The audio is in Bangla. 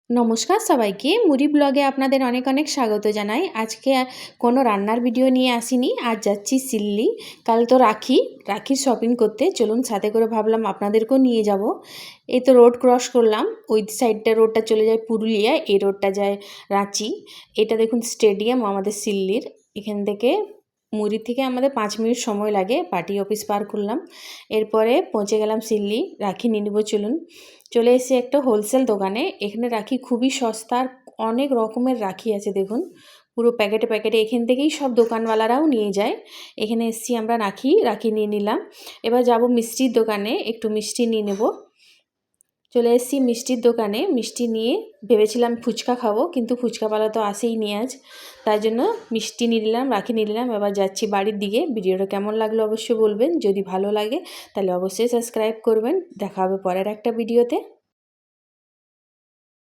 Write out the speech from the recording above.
নমস্কার সবাইকে, মুড়ি ব্লগে আপনাদের অনেক অনেক স্বাগত জানাই। আজকে কোনো রান্নার ভিডিও নিয়ে আসিনি। আজ যাচ্ছি সিল্লি, কাল তো রাখির শপিং করতে। চলুন সাথে করে ভাবলাম আপনাদেরকেও নিয়ে যাব। এই তো রোড ক্রস করলাম, ওই সাইডটা রোডটা চলে যায় পুরুলিয়া, এই রোডটা যায় রাঁচি। এটা দেখুন স্টেডিয়াম আমাদের সিল্লির। এখান থেকে মুড়ি থেকে আমাদের 5 মিনিট সময় লাগে। পার্টি অফিস পার করলাম, এরপরে পৌঁছে গেলাম সিল্লি। রাখি নিয়ে নেবো। চলুন, চলে এসেছি একটা হোলসেল দোকানে। এখানে রাখি খুবই সস্তার, অনেক রকমের রাখি আছে দেখুন, পুরো প্যাকেটে প্যাকেটে। এখান থেকেই সব দোকানওয়ালারাও নিয়ে যায়। এখানে এসেছি আমরা, রাখি নিয়ে নিলাম। এবার যাব মিষ্টির দোকানে, একটু মিষ্টি নিয়ে নেব। চলে এসেছি মিষ্টির দোকানে। মিষ্টি নিয়ে ভেবেছিলাম ফুচকা খাবো, কিন্তু ফুচকাওয়ালা তো আসেই নি আজ। তাই জন্য মিষ্টি নিয়ে নিলাম, রাখি নিয়ে নিলাম। এবার যাচ্ছি বাড়ির দিকে। ভিডিওটা কেমন লাগলো অবশ্যই বলবেন। যদি ভালো লাগে তাহলে অবশ্যই সাবস্ক্রাইব করবেন। দেখা হবে পরের একটা ভিডিওতে।